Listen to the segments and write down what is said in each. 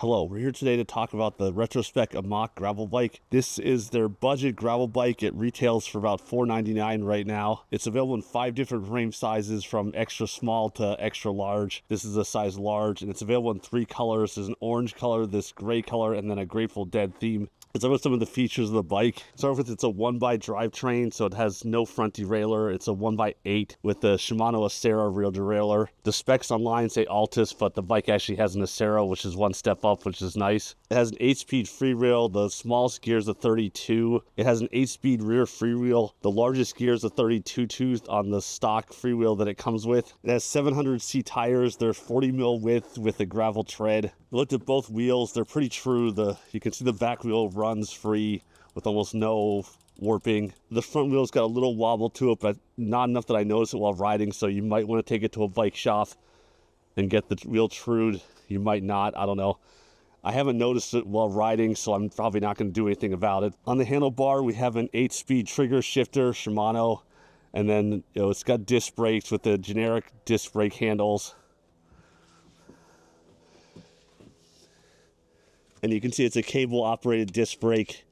Hello, we're here today to talk about the Retrospec Amok gravel bike. This is their budget gravel bike. It retails for about $4.99 right now. It's available in 5 different frame sizes from extra small to extra large. This is a size large, and it's available in 3 colors. There's an orange color, this gray color, and then a Grateful Dead theme. Let's talk about some of the features of the bike. Start with it's a 1x drivetrain, so it has no front derailleur. It's a 1x8 with the Shimano Acera rear derailleur. The specs online say Altus, but the bike actually has an Acera, which is one step up, which is nice. It has an 8-speed freewheel. The smallest gear is a 32. It has an 8-speed rear freewheel. The largest gear is a 32 tooth on the stock freewheel that it comes with. It has 700C tires. They're 40 mil width with a gravel tread. I looked at both wheels. They're pretty true. You can see the back wheel runs free with almost no warping. The front wheel's got a little wobble to it, but not enough that I notice it while riding, so you might want to take it to a bike shop and get the wheel trued. You might not, I don't know. I haven't noticed it while riding, so I'm probably not going to do anything about it. On the handlebar, we have an 8-speed trigger shifter, Shimano, and then it's got disc brakes with the generic disc brake handles. And you can see it's a cable-operated disc brake.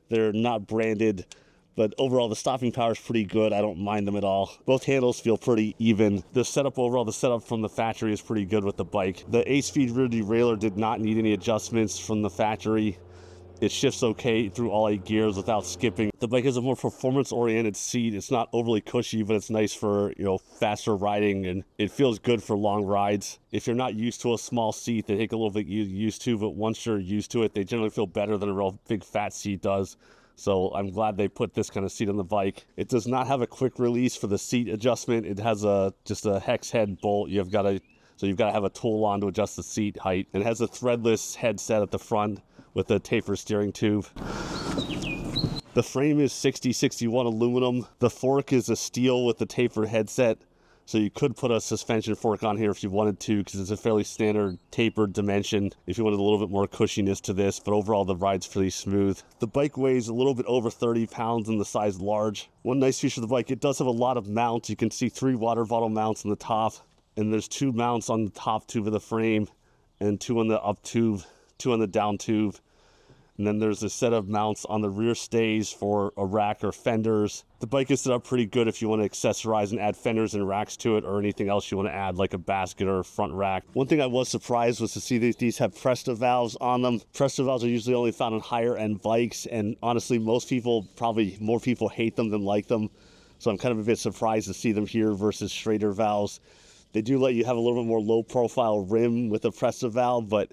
They're not branded, but overall the stopping power is pretty good. I don't mind them at all. Both handles feel pretty even. The setup from the factory is pretty good with the bike. The 8-speed rear derailleur did not need any adjustments from the factory. It shifts okay through all 8 gears without skipping. The bike has a more performance-oriented seat. It's not overly cushy, but it's nice for, faster riding, and it feels good for long rides. If you're not used to a small seat, they take a little bit used to, but once you're used to it, they generally feel better than a real big fat seat does. So I'm glad they put this kind of seat on the bike. It does not have a quick release for the seat adjustment. It has just a hex head bolt. You've got to have a tool on to adjust the seat height. And it has a threadless headset at the front with a taper steering tube. The frame is 60/61 aluminum. The fork is a steel with the taper headset. So you could put a suspension fork on here if you wanted to, because it's a fairly standard tapered dimension if you wanted a little bit more cushiness to this, but overall the ride's pretty smooth. The bike weighs a little bit over 30 pounds in the size large. One nice feature of the bike, it does have a lot of mounts. You can see 3 water bottle mounts on the top, and there's 2 mounts on the top tube of the frame, and 2 on the up tube, 2 on the down tube. And then there's a set of mounts on the rear stays for a rack or fenders. The bike is set up pretty good if you want to accessorize and add fenders and racks to it, or anything else you want to add, like a basket or a front rack. One thing I was surprised was to see that these have Presto valves on them. Presto valves are usually only found on higher end bikes, and honestly, probably more people hate them than like them. So I'm kind of a bit surprised to see them here versus Schrader valves. They do let you have a little bit more low profile rim with a Presto valve, but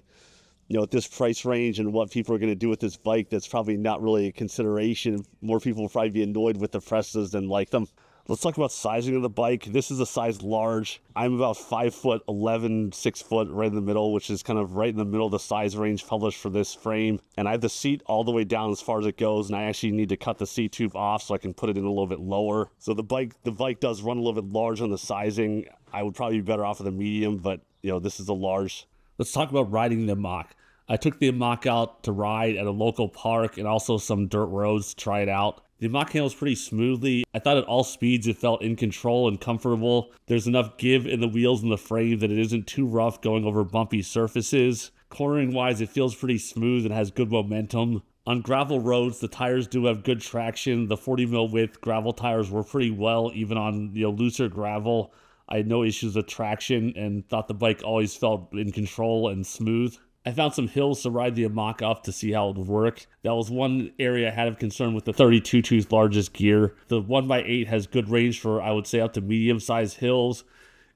at this price range and what people are going to do with this bike, that's probably not really a consideration. More people will probably be annoyed with the Prestos than like them. Let's talk about sizing of the bike. This is a size large. I'm about 5'11", 6 foot, right in the middle, which is kind of right in the middle of the size range published for this frame. And I have the seat all the way down as far as it goes, and I actually need to cut the seat tube off so I can put it in a little bit lower. So the bike does run a little bit large on the sizing. I would probably be better off with a medium, but this is a large. Let's talk about riding the Amok. I took the Amok out to ride at a local park and also some dirt roads to try it out. The Amok handles pretty smoothly. I thought at all speeds it felt in control and comfortable. There's enough give in the wheels and the frame that it isn't too rough going over bumpy surfaces. Cornering wise, it feels pretty smooth and has good momentum. On gravel roads, the tires do have good traction. The 40 mil width gravel tires were pretty well, even on looser gravel. I had no issues with traction and thought the bike always felt in control and smooth. I found some hills to ride the Amok up to see how it would work. That was one area I had of concern with the 32 tooth largest gear. The 1x8 has good range for, I would say, up to medium sized hills.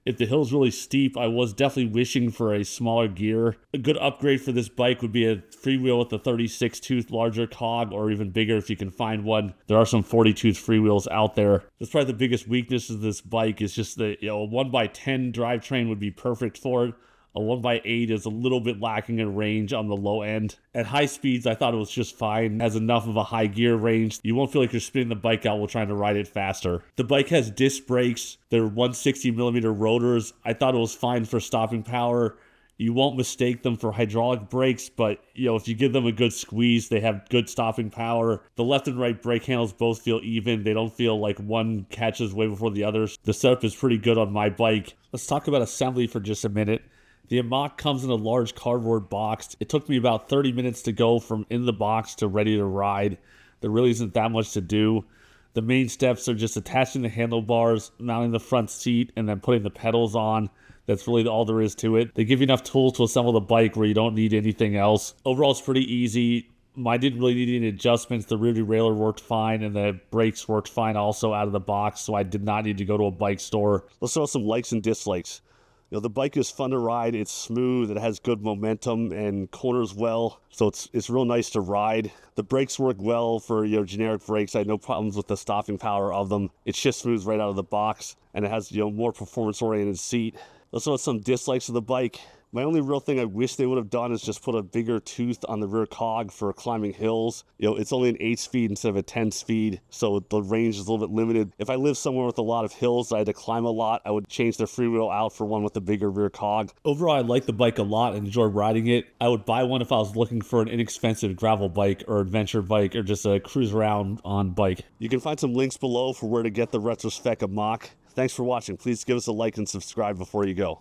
If the hill's really steep, I was definitely wishing for a smaller gear. A good upgrade for this bike would be a freewheel with a 36 tooth larger cog, or even bigger if you can find one. There are some 40 tooth freewheels out there. That's probably the biggest weakness of this bike, is just that a 1x10 drivetrain would be perfect for it. A 1x8 is a little bit lacking in range on the low end. At high speeds, I thought it was just fine. It has enough of a high gear range. You won't feel like you're spinning the bike out while trying to ride it faster. The bike has disc brakes. They're 160mm rotors. I thought it was fine for stopping power. You won't mistake them for hydraulic brakes, but if you give them a good squeeze, they have good stopping power. The left and right brake handles both feel even. They don't feel like one catches way before the others. The setup is pretty good on my bike. Let's talk about assembly for just a minute. The Amok comes in a large cardboard box. It took me about 30 minutes to go from in the box to ready to ride. There really isn't that much to do. The main steps are just attaching the handlebars, mounting the front seat, and then putting the pedals on. That's really all there is to it. They give you enough tools to assemble the bike where you don't need anything else. Overall, it's pretty easy. I didn't really need any adjustments. The rear derailleur worked fine, and the brakes worked fine also out of the box, so I did not need to go to a bike store. Let's throw some likes and dislikes. The bike is fun to ride. It's smooth. It has good momentum and corners well, so it's real nice to ride. The brakes work well for generic brakes. I had no problems with the stopping power of them. It shifts smooth right out of the box, and it has more performance-oriented seat. Let's throw some dislikes of the bike. My only real thing I wish they would have done is just put a bigger tooth on the rear cog for climbing hills. It's only an 8-speed instead of a 10-speed, so the range is a little bit limited. If I lived somewhere with a lot of hills I had to climb a lot, I would change the freewheel out for one with a bigger rear cog. Overall, I like the bike a lot and enjoy riding it. I would buy one if I was looking for an inexpensive gravel bike or adventure bike or just a cruise around on bike. You can find some links below for where to get the Retrospec Amok. Thanks for watching. Please give us a like and subscribe before you go.